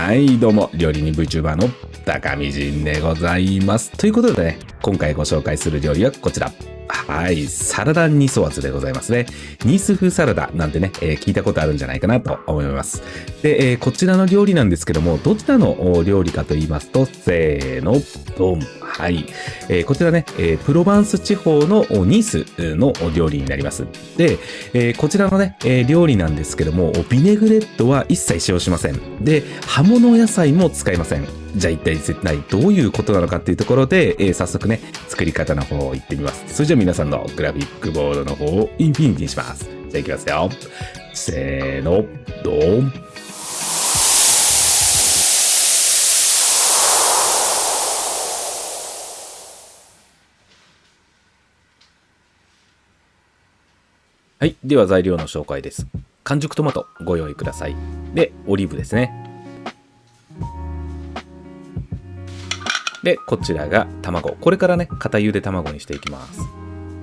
はい、どうも、料理人 VTuber の高見人でございます。ということでね、今回ご紹介する料理はこちら。はい、サラダニソワズでございますね。ニース風サラダなんてね、聞いたことあるんじゃないかなと思います。で、こちらの料理なんですけども、どちらの料理かと言いますと、せーの、ドン。はい、こちらね、プロバンス地方のニースの料理になります。で、こちらのね、料理なんですけども、ビネグレットは一切使用しません。で、葉物野菜も使いません。じゃあ一体どういうことなのかっていうところで、早速ね、作り方の方を行ってみます。それじゃあ皆さんのグラフィックボードの方をインフィニティにします。じゃあ行きますよ。せーの、ドーン。はい。では材料の紹介です。完熟トマトご用意ください。で、オリーブですね。で、こちらが卵。これからね、固茹で卵にしていきます。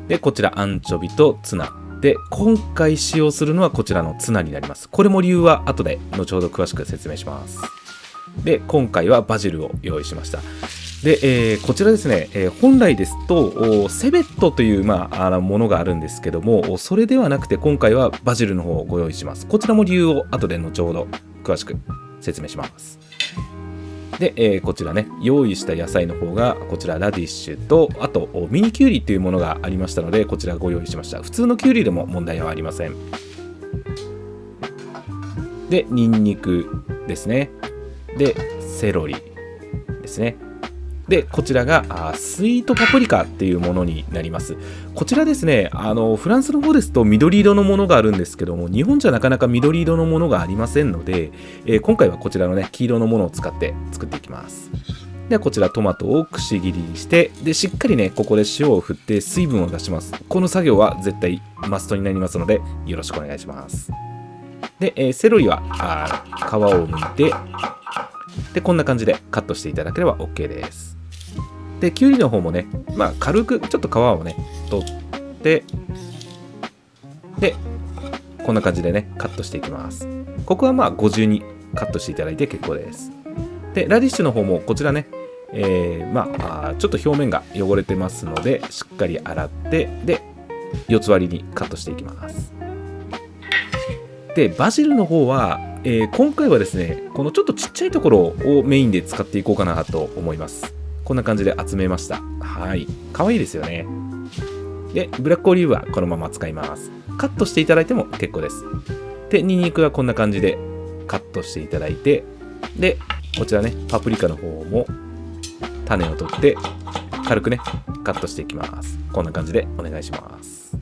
で、こちらアンチョビとツナ。で、今回使用するのはこちらのツナになります。これも理由は後で後ほど詳しく説明します。で、今回はバジルを用意しました。で、こちらですね、本来ですとセベットという、ものがあるんですけども、それではなくて今回はバジルの方をご用意します。こちらも理由を後で後ほど詳しく説明します。で、こちらね、用意した野菜の方がこちらラディッシュと、あとミニキュウリというものがありましたので、こちらご用意しました。普通のキュウリでも問題はありません。で、ニンニクですね。で、セロリですね。で、こちらがスイートパプリカっていうものになります。こちらですね、フランスの方ですと緑色のものがあるんですけども、日本じゃなかなか緑色のものがありませんので、今回はこちらのね、黄色のものを使って作っていきます。ではこちらトマトをくし切りにして、で、しっかりね、ここで塩を振って水分を出します。この作業は絶対マストになりますので、よろしくお願いします。で、セロリは皮を剥いて、で、こんな感じでカットしていただければ OK です。で、きゅうりの方もね、軽くちょっと皮をね、取って、で、こんな感じでね、カットしていきます。ここはご自由にカットしていただいて結構です。で、ラディッシュの方もこちらね、ちょっと表面が汚れてますので、しっかり洗って、で、4つ割りにカットしていきます。で、バジルの方は、今回はですね、このちょっとちっちゃいところをメインで使っていこうかなと思います。こんな感じで集めました。はい。かわいいですよね。で、ブラックオリーブはこのまま使います。カットしていただいても結構です。で、ニンニクはこんな感じでカットしていただいて、で、こちらね、パプリカの方も種を取って軽くね、カットしていきます。こんな感じでお願いします。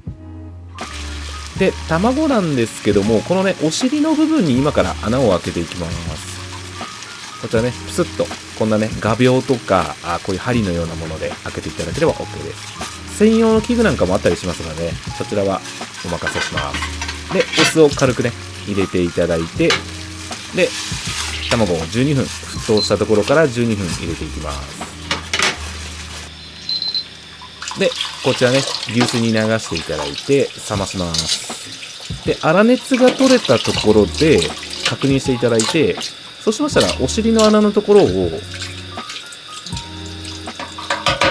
で、卵なんですけども、このね、お尻の部分に今から穴を開けていきます。こちらね、プスッと、こんなね、画鋲とか、こういう針のようなもので開けていただければ OK です。専用の器具なんかもあったりしますので、そちらはお任せします。で、お酢を軽くね、入れていただいて、で、卵を12分、沸騰したところから12分入れていきます。で、こちらね、流水に流していただいて、冷まします。で、粗熱が取れたところで、確認していただいて、そうしましたら、お尻の穴のところを、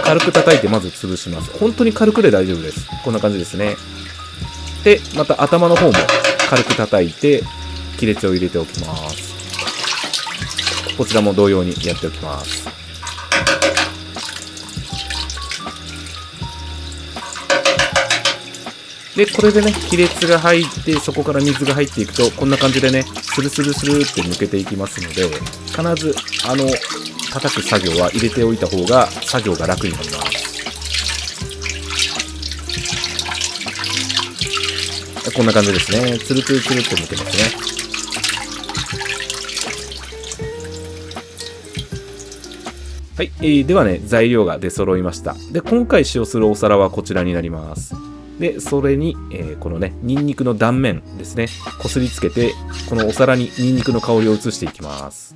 軽く叩いてまず潰します。本当に軽くで大丈夫です。こんな感じですね。で、また頭の方も軽く叩いて、亀裂を入れておきます。こちらも同様にやっておきます。で、これでね、亀裂が入って、そこから水が入っていくと、こんな感じでね、スルスルスルって抜けていきますので、必ず、叩く作業は入れておいた方が、作業が楽になります。こんな感じですね。ツルツルツルって抜けますね。はい、ではね、材料が出揃いました。で、今回使用するお皿はこちらになります。で、それに、このね、ニンニクの断面ですね、こすりつけて、このお皿にニンニクの香りを移していきます。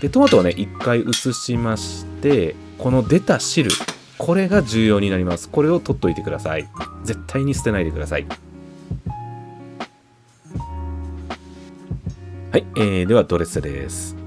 で、トマトをね、一回移しまして、この出た汁、これが重要になります。これを取っといてください。絶対に捨てないでください。ははい、ではドレッセです。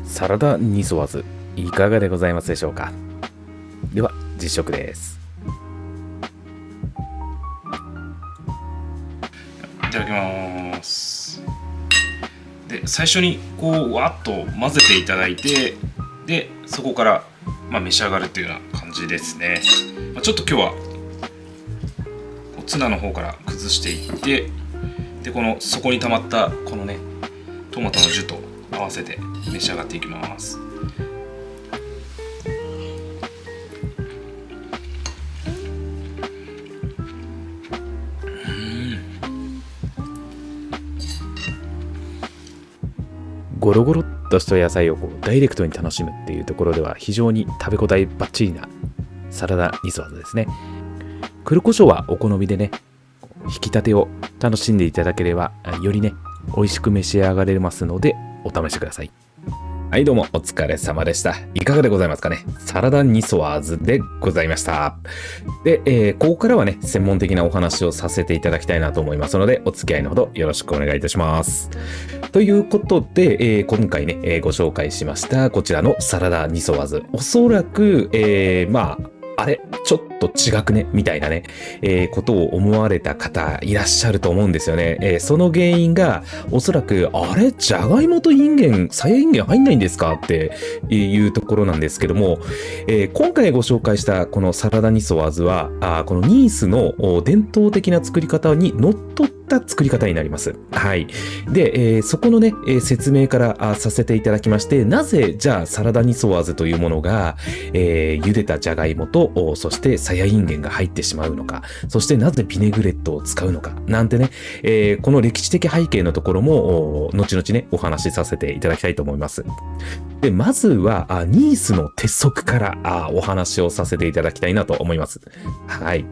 サラダニソワズ、いかがでございますでしょうか。では実食です。いただきます。で、最初にこうわっと混ぜていただいて、でそこから、召し上がるというような感じですね。ちょっと今日はツナの方から崩していって、でこの底に溜まったこのねトマトのジュと合わせて召し上がっていきます。ゴロゴロっとした野菜をダイレクトに楽しむっていうところでは非常に食べ応えバッチリなサラダニソワズですね。黒胡椒はお好みでね、引き立てを楽しんでいただければよりね美味しく召し上がれますのでお試しください。はい、どうもお疲れ様でした。いかがでございますかね。サラダニソワーズでございました。で、ここからはね、専門的なお話をさせていただきたいなと思いますので、お付き合いのほどよろしくお願いいたします。ということで、今回ね、ご紹介しましたこちらのサラダニソワーズ。おそらく、あれちょっと違くねみたいなね、ことを思われた方いらっしゃると思うんですよね。その原因がおそらくあれじゃがいもとインゲン、さやインゲン入んないんですかっていうところなんですけども、今回ご紹介したこのサラダニソワーズはこのニースの伝統的な作り方にのっとった作り方になります。はい。で、そこのね、説明からさせていただきまして、なぜじゃあサラダニソワーズというものが、茹でたじゃがいもとそしてさやいんげんが入ってしまうのか、そしてなぜビネグレットを使うのかなんてね、この歴史的背景のところも後々ねお話しさせていただきたいと思います。で、まずはニースの鉄則からお話をさせていただきたいなと思います。はい。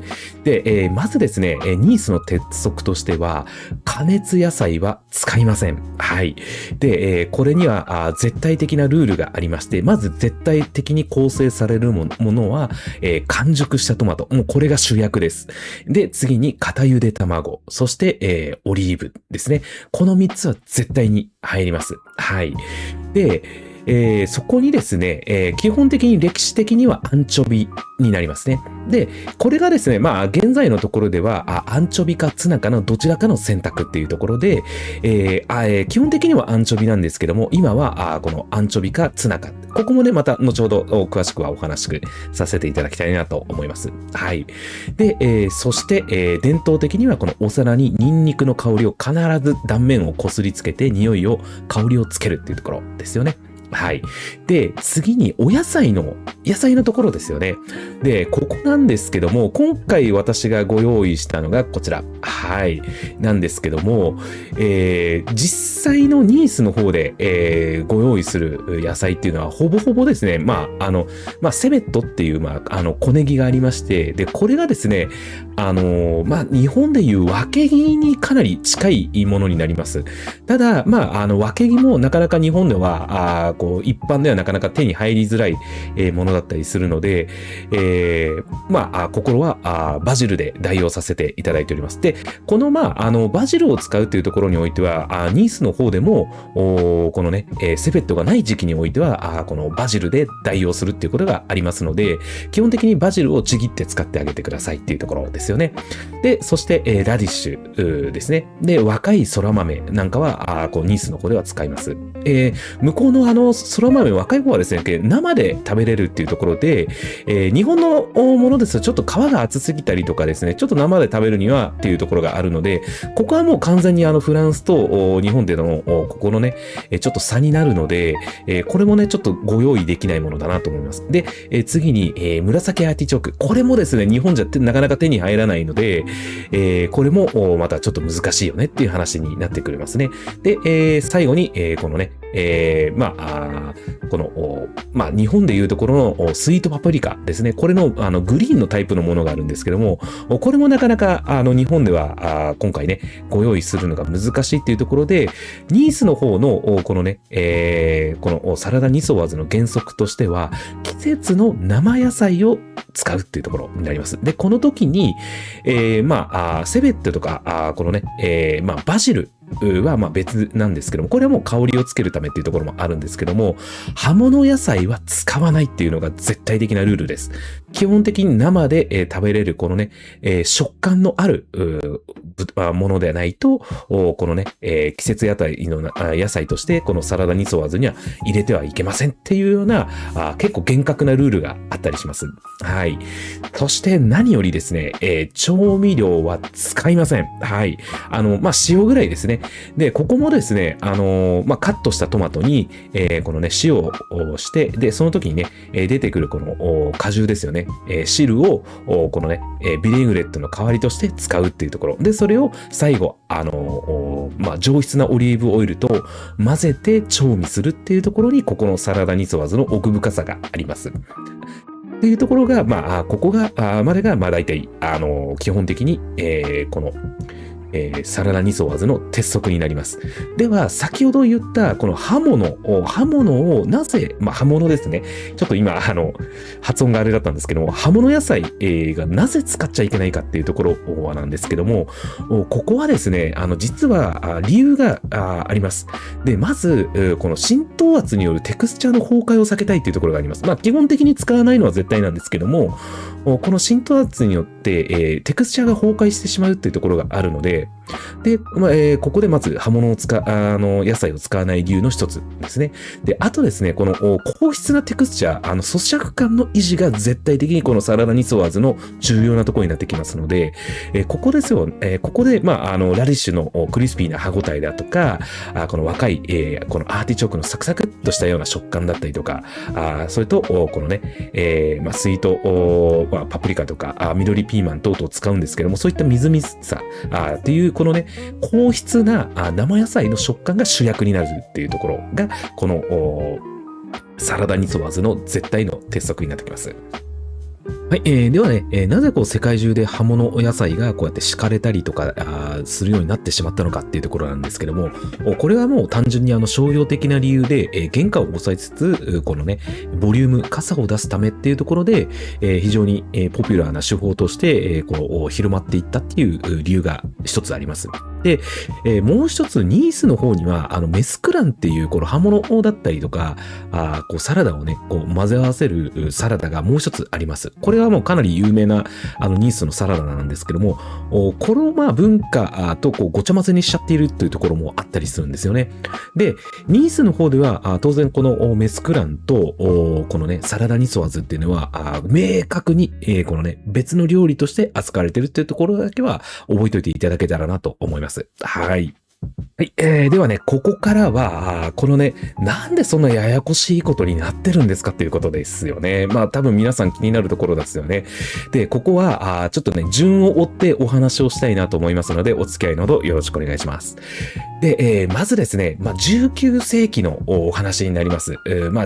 で、まずですね、ニースの鉄則としては加熱野菜は使いません。はい。で、これには絶対的なルールがありまして、まず絶対的に構成されるものは完熟したトマト。もうこれが主役です。で、次に片茹で卵。そして、オリーブですね。この3つは絶対に入ります。はい。で、そこにですね、基本的に歴史的にはアンチョビになりますね。で、これがですね、現在のところではアンチョビかツナかのどちらかの選択っていうところで、基本的にはアンチョビなんですけども、今はこのアンチョビかツナか、ここもね、また後ほど詳しくはお話しさせていただきたいなと思います。はい。で、そして、伝統的にはこのお皿にニンニクの香りを必ず断面をこすりつけて香りをつけるっていうところですよね。はい。で、次に野菜のところですよね。で、ここなんですけども、今回私がご用意したのがこちら。はい。なんですけども、実際のニースの方で、ご用意する野菜っていうのはほぼほぼですね、セベットっていう、小ネギがありまして、で、これがですね、日本でいう分け木にかなり近いものになります。ただ、分け木もなかなか日本では、一般ではなかなか手に入りづらいものだったりするので、心はバジルで代用させていただいております。で、このバジルを使うというところにおいては、ニースの方でも、このね、セフェットがない時期においては、このバジルで代用するっていうことがありますので、基本的にバジルをちぎって使ってあげてくださいっていうところですよね。で、そして、ラディッシュですね。で、若い空豆なんかは、ニースの方では使います。向こうの空豆若い方はですね、生で食べれるっていうところで、日本のものですとちょっと皮が厚すぎたりとかですね、ちょっと生で食べるにはっていうところがあるので、ここはもう完全にフランスと日本でのここのね、ちょっと差になるので、これもね、ちょっとご用意できないものだなと思います。で、次に、紫アーティチョーク。これもですね、日本じゃなかなか手に入らないので、これもまたちょっと難しいよねっていう話になってくれますね。で、最後に、このね、日本でいうところのスイートパプリカですね。これのグリーンのタイプのものがあるんですけども、これもなかなか日本では今回ね、ご用意するのが難しいっていうところで、ニースの方のこのね、このサラダニソワーズの原則としては、季節の生野菜を使うっていうところになります。で、この時に、セベットとか、このね、バジルは別なんですけども、これはもう香りをつけるためっていうところもあるんですけども、葉物野菜は使わないっていうのが絶対的なルールです。基本的に生で食べれるこのね、食感のあるものでないと、このね、季節野菜としてこのサラダニソワーズには入れてはいけませんっていうような結構厳格なルールがあったりします。はい。そして何よりですね、調味料は使いません。はい。塩ぐらいですね。で、ここもですね、カットしたトマトに、このね、塩をして、で、その時にね、出てくるこの果汁ですよね。汁を、このね、ビネグレットの代わりとして使うっていうところ。で、それを最後、上質なオリーブオイルと混ぜて調味するっていうところに、ここのサラダニソワーズの奥深さがあります。っていうところが、ここが、までが、大体、基本的に、この、サラダニソワーズの鉄則になります。では、先ほど言ったこの葉物をなぜ、葉物ですね。ちょっと今、発音があれだったんですけども、葉物野菜がなぜ使っちゃいけないかっていうところなんですけども、ここはですね、実は理由があります。で、まず、この浸透圧によるテクスチャーの崩壊を避けたいっていうところがあります。基本的に使わないのは絶対なんですけども、この浸透圧によって、テクスチャーが崩壊してしまうっていうところがあるので、ここでまず葉物を野菜を使わない理由の一つですね。で、あとですね、この硬質なテクスチャー、咀嚼感の維持が絶対的にこのサラダニソワーズの重要なところになってきますので、ここですよ、ここで、ラディッシュのクリスピーな歯ごたえだとか、この若い、このアーティチョークのサクサクっとしたような食感だったりとか、それと、このね、スイート、パプリカとか、緑ピーマン等々使うんですけども、そういったみずみずしさっていう、このね、硬質な生野菜の食感が主役になるっていうところが、このサラダニソワーズの絶対の鉄則になってきます。はい、ではね、なぜ世界中で葉物野菜がこうやって敷かれたりとかするようになってしまったのかっていうところなんですけども、これはもう単純に商用的な理由で、原価を抑えつつ、このね、ボリューム、かさを出すためっていうところで、非常にポピュラーな手法として、広まっていったっていう理由が一つあります。で、もう一つ、ニースの方には、メスクランっていう、この葉物だったりとか、サラダをね、混ぜ合わせるサラダがもう一つあります。これはもうかなり有名な、ニースのサラダなんですけども、この文化とごちゃ混ぜにしちゃっているというところもあったりするんですよね。で、ニースの方では、当然このメスクランと、このね、サラダニソワーズっていうのは、明確に、このね、別の料理として扱われているっていうところだけは覚えておいていただけたらなと思います。はい。はい、ではね、ここからは、このね、なんでそんなややこしいことになってるんですかっていうことですよね。まあ多分皆さん気になるところですよね。で、ここは、ちょっとね、順を追ってお話をしたいなと思いますので、お付き合いのほどよろしくお願いします。で、まずですね、19世紀のお話になります。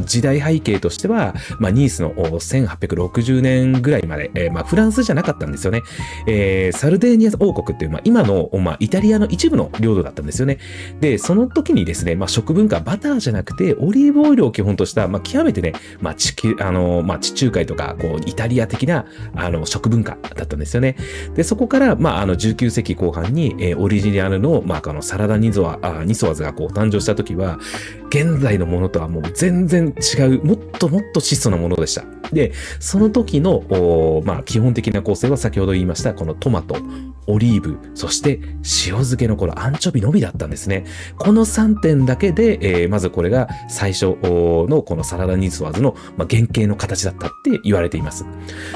時代背景としては、ニースの1860年ぐらいまで、フランスじゃなかったんですよね。サルデーニア王国っていう、今の、イタリアの一部の領土だったんですよね。で、その時にですね、食文化、バターじゃなくて、オリーブオイルを基本とした、極めてね、地中海とか、イタリア的な、食文化だったんですよね。で、そこから、19世紀後半に、オリジナルの、サラダニソワーズが誕生した時は、現在のものとはもう全然違う、もっともっと質素なものでした。で、その時の、基本的な構成は先ほど言いました、このトマト、オリーブ、そして塩漬けのこのアンチョビのみだったんですね。この3点だけで、まずこれが最初のこのサラダニソワーズの、原型の形だったって言われています。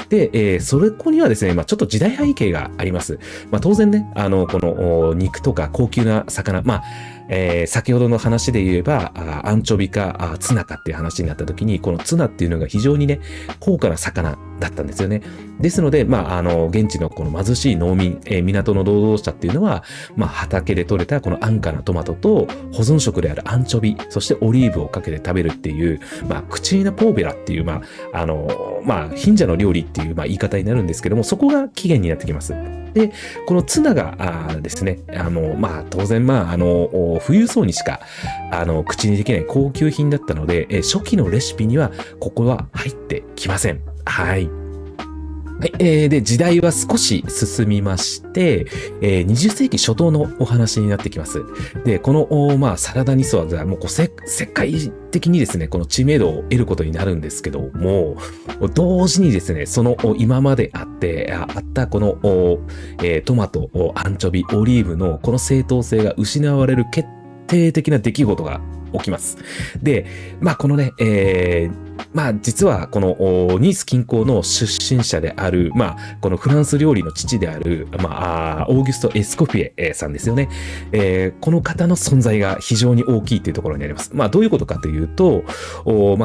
で、そこにはですね、ちょっと時代背景があります。当然ね、この肉とか高級な魚、先ほどの話で言えば、アンチョビかツナかっていう話になった時に、このツナっていうのが非常にね、高価な魚だったんですよね。ですので、現地のこの貧しい農民、港の労働者っていうのは、畑で採れたこの安価なトマトと保存食であるアンチョビ、そしてオリーブをかけて食べるっていう、クチーナ・ポーベラっていう、貧者の料理っていう、言い方になるんですけども、そこが起源になってきます。で、このツナがですね、当然、富裕層にしか、口にできない高級品だったので、初期のレシピには、ここは入ってきません。はい。はい、で、時代は少し進みまして、20世紀初頭のお話になってきます。で、この、サラダニソワーズはもう世界的にですね、この知名度を得ることになるんですけども、同時にですね、その今まであったこの、トマト、アンチョビ、オリーブのこの正当性が失われる決定的な出来事が起きます。で、このね、実はこのニース近郊の出身者である、このフランス料理の父である、オーギュスト・エスコフィエさんですよね。この方の存在が非常に大きいというところになります。どういうことかというと、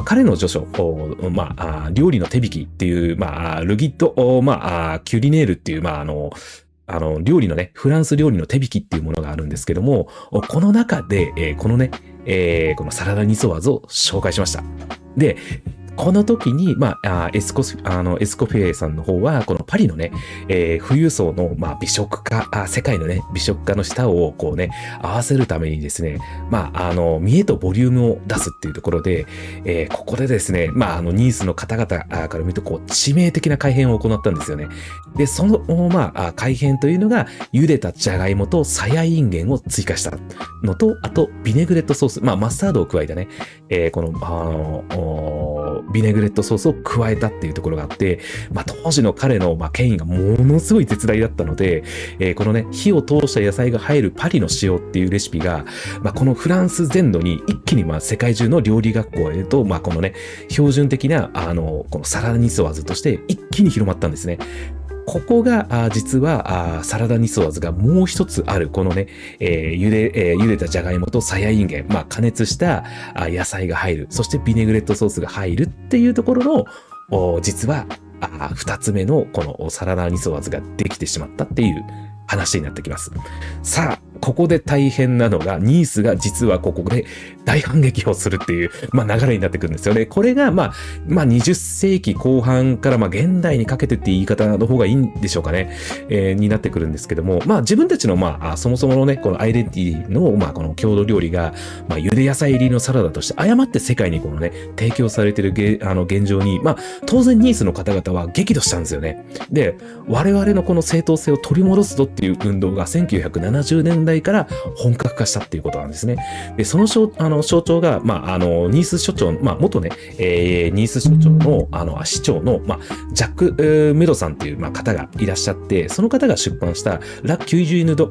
彼の著書、料理の手引きっていう、ルギッド、キュリネールっていう、料理のね、フランス料理の手引きっていうものがあるんですけども、この中で、このこのサラダニソワーズを紹介しました。で、この時に、エスコフィエさんの方は、このパリのね、富裕層の、美食家、世界のね、美食家の舌を合わせるためにですね、見栄とボリュームを出すっていうところで、ここでですね、ニースの方々から見ると、致命的な改変を行ったんですよね。で、その、改変というのが、茹でたジャガイモとサヤインゲンを追加したのと、あと、ビネグレットソース、マスタードを加えたね、この、ビネグレットソースを加えたっていうところがあって、当時の彼の権威がものすごい絶大だったので、このね、火を通した野菜が入るパリの塩っていうレシピが、このフランス全土に一気に世界中の料理学校へと、このね、標準的な、このサラダニソワーズとして一気に広まったんですね。ここが、実は、サラダニソワーズがもう一つある、このね、茹でたジャガイモとサヤインゲン、加熱した野菜が入る、そしてビネグレットソースが入るっていうところの、実は、二つ目のこのサラダニソワーズができてしまったっていう話になってきます。さあ、ここで大変なのが、ニースが実はここで大反撃をするっていう、流れになってくるんですよね。これが、20世紀後半から、現代にかけてって言い方の方がいいんでしょうかね。になってくるんですけども、自分たちの、そもそものね、このアイデンティティの、この郷土料理が、茹で野菜入りのサラダとして誤って世界にこのね、提供されている現状に、当然ニースの方々は激怒したんですよね。で、我々のこの正当性を取り戻すぞっていう運動が1970年代から本格化したっていうことなんですね。で、その象徴が、ニース所長、元ね、ニース所長の、市長の、ジャック・メドさんっていう、方がいらっしゃって、その方が出版した、ラ・キュイジューヌ・ド・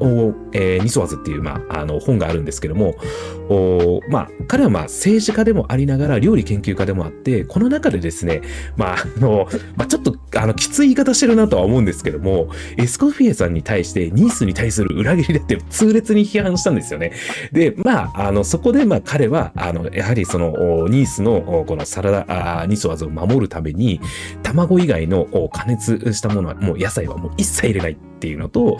ニソワーズっていう、本があるんですけども、彼は政治家でもありながら料理研究家でもあって、この中でですね、ちょっと、きつい言い方してるなとは思うんですけども、エスコフィエさんに対して、ニースに対する裏切りだって、痛烈に批判したんですよね。で、そこで彼は、やはりそのニースのこのサラダニソワーズを守るために、卵以外の加熱したものは、もう野菜はもう一切入れないっていうのと、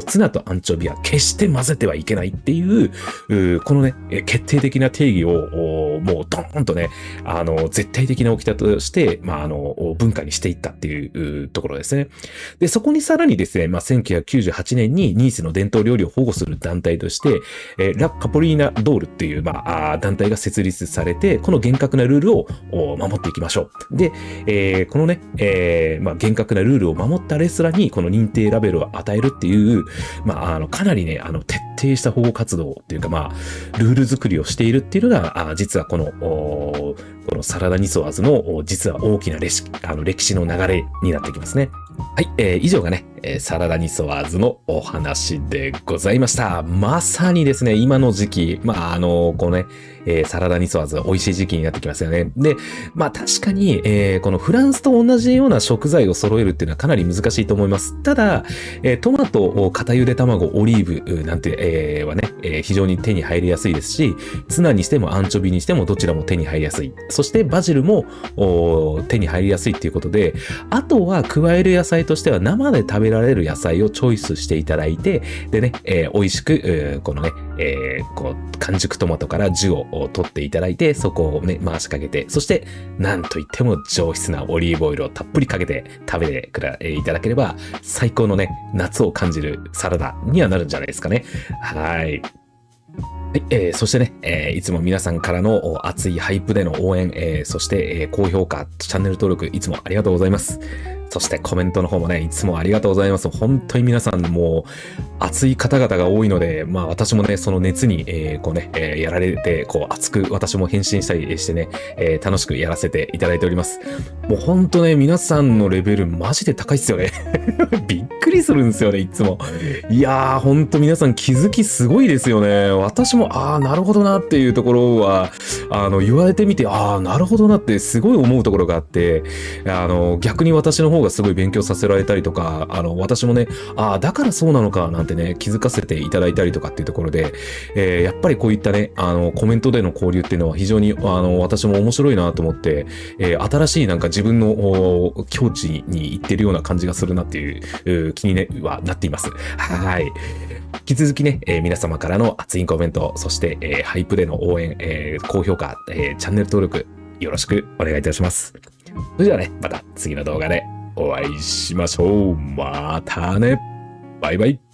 ツナとアンチョビは決して混ぜてはいけないっていう、このね、決定的な定義を、もうドーンとね、絶対的な掟として、文化にしていったっていうところですね。で、そこにさらにですね、1998年にニースの伝統料理を保護する団体として、ラ・カポリーナ・ドールっていう、団体が設立されて、この厳格なルールを守っていきましょう。で、このね、厳格なルールを守ったレストランにこの認定ラベルを与えるっていう、かなりね、徹底した保護活動っていうか、ルール作りをしているっていうのが、実はこのサラダニソワーズの実は大きな歴史の流れになってきますね。はい、以上がね、サラダニソワーズのお話でございました。まさにですね、今の時期、このね、サラダニソワーズは美味しい時期になってきますよね。で、確かに、このフランスと同じような食材を揃えるっていうのはかなり難しいと思います。ただ、トマト、片茹で卵、オリーブなんて、はね、非常に手に入りやすいですし、ツナにしてもアンチョビにしてもどちらも手に入りやすい。そしてバジルも手に入りやすいっていうことで、あとは加える野菜としては生で食べられる野菜をチョイスしていただいて、でね、美味しく、このね、完熟トマトからジュを取っていただいて、そこをね、回しかけて、そして、なんといっても上質なオリーブオイルをたっぷりかけて食べていただければ、最高のね、夏を感じるサラダにはなるんじゃないですかね。はい。はい、そしてね、いつも皆さんからの熱いハイプでの応援、そして、高評価、チャンネル登録、いつもありがとうございます。そしてコメントの方もね、いつもありがとうございます。本当に皆さんもう熱い方々が多いので、私もね、その熱に、やられて、熱く私も返信したりしてね、楽しくやらせていただいております。もう本当ね、皆さんのレベルマジで高いっすよね。びっくりするんですよね、いつも。いやー、本当皆さん気づきすごいですよね。私も、なるほどなっていうところは、言われてみて、なるほどなってすごい思うところがあって、逆に私の方がすごい勉強させられたりとか、私もね、だからそうなのかなんてね、気づかせていただいたりとかっていうところで、やっぱりこういったね、コメントでの交流っていうのは非常に、私も面白いなと思って、新しいなんか自分の境地に行ってるような感じがするなっていう気にね、はなっています。はい。引き続きね、皆様からの熱いコメント、そして、ハイプでの応援、高評価、チャンネル登録、よろしくお願いいたします。それではね、また次の動画でお会いしましょう。またね。バイバイ。